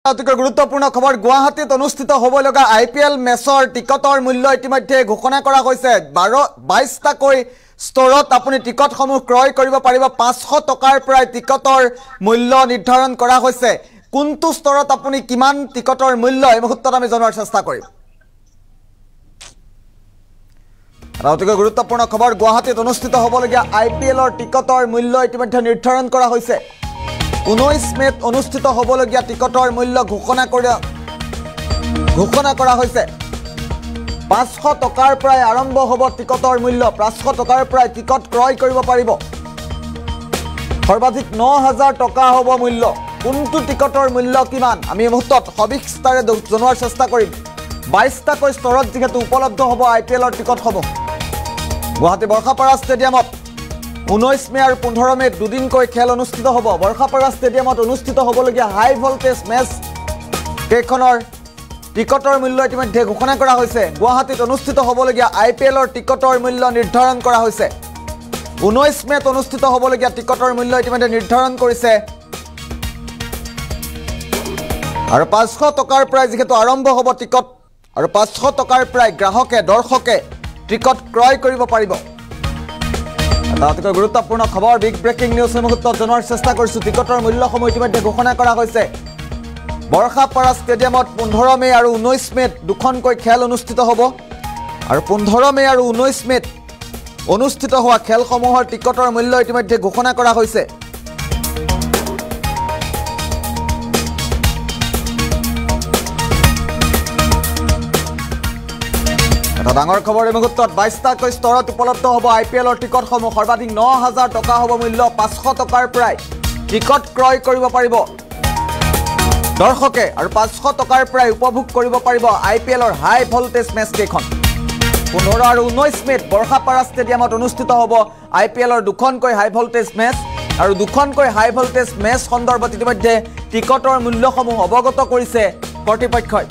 গুৰুত্বপূৰ্ণ খবৰ গুৱাহাটীত অনুষ্ঠিত হ'ব লগা IPL মেচৰ টিকটৰ মূল্য ইতিমধ্যে ঘোষণা কৰা হৈছে 22টাকৈ ষ্টৰত আপুনি টিকটসমূহ ক্ৰয় কৰিব পাৰিব 500 টকাৰ পৰা টিকটৰ মূল্য নিৰ্ধাৰণ কৰা হৈছে কোনটো ষ্টৰত আপুনি কিমান টিকটৰ মূল্য এই মুহূৰ্তত আমি জনাৰ চেষ্টা কৰিম ৰাউতিকৈ গুৰুত্বপূৰ্ণ খবৰ গুৱাহাটীত অনুষ্ঠিত হ'ব লগা IPLৰ টিকটৰ মূল্য ইতিমধ্যে নিৰ্ধাৰণ কৰা হৈছে 19 মেত অনুষ্ঠিত হ'বলগীয়া টিকটৰ মূল্য ঘোষণা কৰা হৈছে 500 টকাৰ পৰা আৰম্ভ হ'ব টিকটৰ মূল্য 500 টকাৰ পৰা টিকট ক্ৰয় কৰিব পাৰিব সৰ্বাধিক 9000 টকা হ'ব মূল্য কোনটো টিকটৰ মূল্য কিমান আমি মুহূৰ্তত সবিস্তাৰে জনোৱাৰ চেষ্টা কৰিম 22টাকৈ ষ্টৰত যেহেতু উপলব্ধ হ'ব IPLৰ টিকটসমূহ গুৱাহাটী বৰ্ষাপাৰা ষ্টেডিয়ামত 19 মে আৰু 15 মে দুদিনকৈ খেল অনুষ্ঠিত হ'ব বৰ্ষাপাৰা ষ্টেডিয়ামত অনুষ্ঠিত হ'বলগীয়া হাই ভল্টেজ মেচ কেইখনৰ টিকটৰ মূল্য ইতিমধ্যে ঘোষণা কৰা হৈছে গুৱাহাটীত অনুষ্ঠিত হ'বলগীয়া IPLৰ টিকটৰ মূল্য নিৰ্ধাৰণ কৰা হৈছে 19 মেত অনুষ্ঠিত হ'বলগীয়া টিকটৰ মূল্য ইতিমধ্যে নিৰ্ধাৰণ কৰিছে আৰু 500 টকাৰ পৰা যেহেতু আৰম্ভ হ'ব টিকট আৰু 500 টকাৰ পৰা গ্ৰাহকে দৰ্শকে টিকট ক্ৰয় কৰিব পাৰিব তাতকৈ গুৰুত্বপূৰ্ণ খবৰ বিগ ব্ৰেকিং নিউজ মুহূৰ্তত জনাৰ চেষ্টা কৰিছো টিকটৰ মূল্যসমূহ ইতিমধ্যে ঘোষণা কৰা হৈছে বৰ্ষাপাৰা ষ্টেডিয়ামত 15 মে আৰু 19 মেত দুখনকৈ খেল অনুষ্ঠিত হ'ব আৰু 15 মে আৰু 19 মেত অনুষ্ঠিত হোৱা খেলসমূহৰ টিকটৰ মূল্য ইতিমধ্যে ঘোষণা কৰা হৈছে ডাঙৰ খবৰ এই মুহূৰ্তত 22টাকৈ ষ্টৰত উপলব্ধ হ'ব IPLৰ টিকটসমূহ সৰ্বাধিক 9000 টকা হ'ব মূল্য 500 টকাৰ পৰা টিকট ক্ৰয় কৰিব পাৰিব দৰ্শকে আৰু 500 টকাৰ পৰা উপভোগ কৰিব পাৰিব IPLৰ হাই ভল্টেজ মেচ কেইখন 15 আৰু 19 মেত বৰ্ষাপাৰা ষ্টেডিয়ামত অনুষ্ঠিত হ'ব IPLৰ দুখনকৈ হাই ভল্টেজ মেচ আৰু দুখনকৈ হাই ভল্টেজ মেচ সন্দৰ্ভত ইতিমধ্যে টিকটৰ মূল্যসমূহ অৱগত কৰিছে কৰ্তৃপক্ষই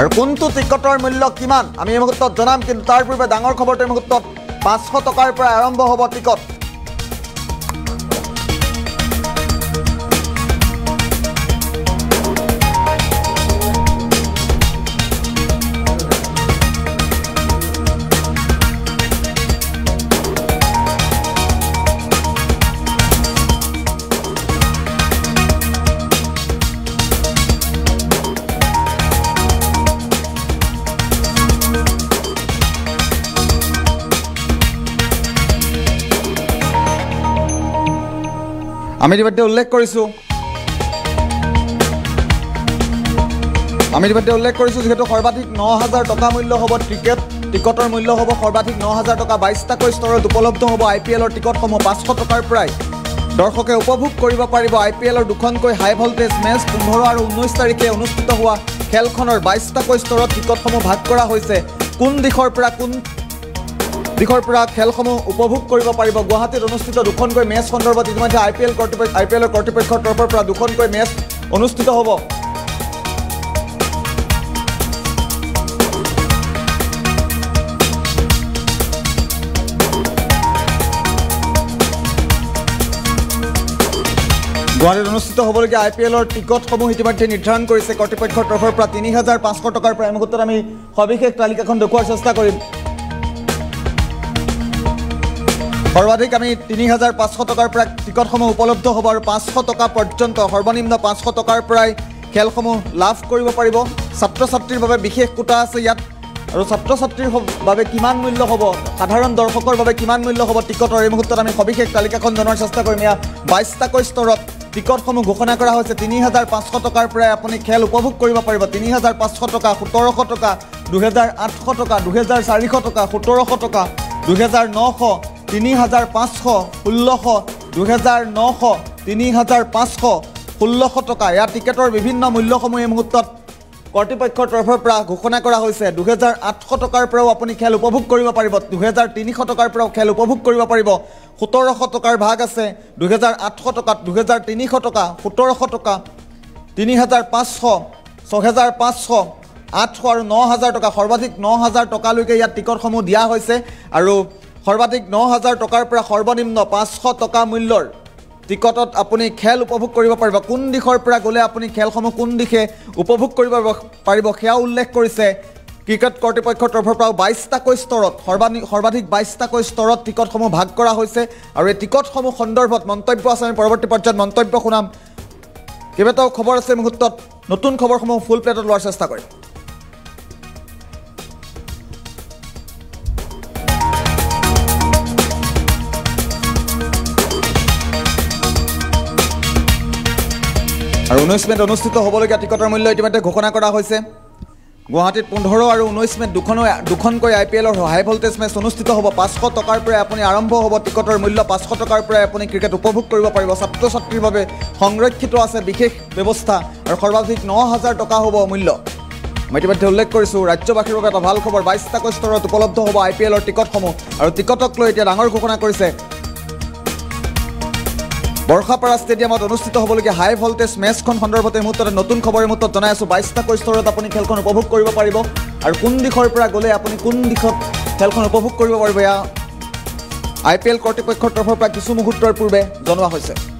আৰু কোনটো টিকটৰ মূল্য কিমান আমি এই মুহূৰ্তত জনাম কিন্তু তাৰ পূৰ্বে ডাঙৰ খবৰটো এই মুহূৰ্তত 500 টকাৰ পৰা আৰম্ভ হ'ব টিকট আমি ইতিমধ্যে উল্লেখ কৰিছোঁ যেহেতু সৰ্বাধিক 9000 টকা মূল্য হ'ব টিকটৰ মূল্য হ'ব সৰ্বাধিক 9000 টকা 22টাকৈ ষ্টৰত উপলব্ধ হ'ব IPLৰ টিকটসমূহ 500 টকাৰ পৰাই দৰ্শকে উপভোগ কৰিব পাৰিব IPLৰ দুখনকৈ হাই ভল্টেজ মেচ 15 আৰু 19 তাৰিখে অনুষ্ঠিত হোৱা খেলখনৰ 22টাকৈ ষ্টৰত টিকটসমূহ ভাগ কৰা হৈছে কোন দিশৰ পৰা খেলসমূহ উপভোগ কৰিব পাৰিব গুৱাহাটীত অনুষ্ঠিত দুখনকৈ মেচ সন্দৰ্ভত ইতিমধ্যে IPLৰ কৰ্তৃপক্ষৰ তৰফৰ পৰা দুখনকৈ মেচ অনুষ্ঠিত হ'ব গুৱাহাটীত অনুষ্ঠিত হ'বলগীয়া IPLৰ টিকটসমূহ ইতিমধ্যে নিৰ্ধাৰণ কৰিছে কৰ্তৃপক্ষৰ তৰফৰ পৰা 3500 টকাৰ পৰা এই মুহূৰ্তত আমি সবিশেষ তালিকাখন দেখুওৱাৰ চেষ্টা কৰিম সৰ্বাধিক আমি 3500 টকাৰ পৰা টিকটসমূহ উপলব্ধ হ'ব আৰু 500 টকা পৰ্যন্ত সৰ্বনিম্ন 500 টকাৰ পৰাই খেলসমূহ লাভ কৰিব পাৰিব ছাত্ৰ ছাত্ৰীৰ বাবে বিশেষ কোটা আছে ইয়াত আৰু ছাত্ৰ ছাত্ৰীৰ বাবে কিমান মূল্য হ'ব সাধাৰণ দৰ্শকৰ বাবে কিমান মূল্য হ'ব টিকটৰ এই মুহূৰ্তত আমি সবিশেষ তালিকাখন জনাৰ চেষ্টা কৰিম এয়া 22টাকৈ ষ্টৰত টিকটসমূহ ঘোষণা কৰা হৈছে 3500 টকাৰ পৰাই আপুনি খেল উপভোগ কৰিব পাৰিব 3500 টকা 1700 টকা 2800 টকা 2400 টকা 1700 টকা 2900 3500 1600 2900 3500 1600 টকা ইয়াৰ টিকেটৰ বিভিন্ন মূল্যসমূহ এই মুহূৰ্তত কৰ্তৃপক্ষৰ তৰফৰ পৰা ঘোষণা কৰা হৈছে 2800 টকাৰ পৰাও আপুনি খেল উপভোগ কৰিব পাৰিব 2300 টকাৰ পৰাও খেল উপভোগ কৰিব পাৰিব 1700 টকাৰ ভাগ আছে 2800 টকা 2300 টকা 1700 টকা 3500 6500 800 আৰু 9000 টকা সৰ্বাধিক 9000 টকালৈকে ইয়াত টিকটসমূহ দিয়া হৈছে আৰু সৰ্বাধিক 9000 টকাৰ পৰা সৰ্বনিম্ন 500 টকা মূল্যৰ টিকটত আপুনি খেল উপভোগ কৰিব পাৰিব কোন দিশৰ পৰা গ'লে আপুনি খেলসমূহ কোন দিশে উপভোগ কৰিব পাৰিব সেয়া উল্লেখ কৰিছে ক্ৰিকেট কৰ্তৃপক্ষৰ তৰফৰ পৰা 22টাকৈ স্তৰত সৰ্বাধিক 22টাকৈ স্তৰত টিকটসমূহ ভাগ কৰা হৈছে আৰু এই টিকটসমূহ সন্দৰ্ভত মন্তব্য আছে আমি পৰৱৰ্তী পৰ্যায়ত মন্তব্য শুনাম কেইবাটাও খবৰ আছে মুহূৰ্তত নতুন খবৰসমূহ ফুল প্লেটত লোৱাৰ চেষ্টা কৰিম আৰু 19 মেত অনুষ্ঠিত হ'বলগীয়া টিকটৰ মূল্য ইতিমধ্যে ঘোষণা কৰা হৈছে গুৱাহাটীত 15 আৰু 19 মেত দুখনকৈ IPLৰ হাই ভল্টেজ মেচ অনুষ্ঠিত হ'ব 500 টকাৰ পৰাই আপুনি আৰম্ভ হ'ব টিকটৰ মূল্য 500 টকাৰ পৰাই আপুনি ক্ৰিকেট উপভোগ কৰিব পাৰিব ছাত্ৰ ছাত্ৰীৰ বাবে সংৰক্ষিত আছে বিশেষ ব্যৱস্থা আৰু সৰ্বাধিক 9000 টকা হ'ব মূল্য মই ইতিমধ্যে উল্লেখ কৰিছোঁ ৰাজ্যবাসীৰ বাবে এটা ভাল খবৰ 22টাকৈ স্তৰত উপলব্ধ হ'ব IPLৰ টিকটসমূহ আৰু টিকটক লৈ এতিয়া ডাঙৰ ঘোষণা কৰিছে বৰ্ষাপাৰা ষ্টেডিয়ামত অনুষ্ঠিত হ'বলগীয়া হাই ভল্টেজ মেচখন সন্দৰ্ভতে মুহূৰ্ততে নতুন খবৰৰ মুহূৰ্তত জনাই আছোঁ 22টাকৈ স্তৰত আপুনি খেলখন উপভোগ কৰিব পাৰিব আৰু কোন দিশৰ পৰা গ'লে আপুনি কোন দিশত খেলখন উপভোগ কৰিব পাৰিব এয়া IPL কৰ্তৃপক্ষৰ তৰফৰ পৰা কিছু মুহূৰ্তৰ পূৰ্বে জনোৱা হৈছে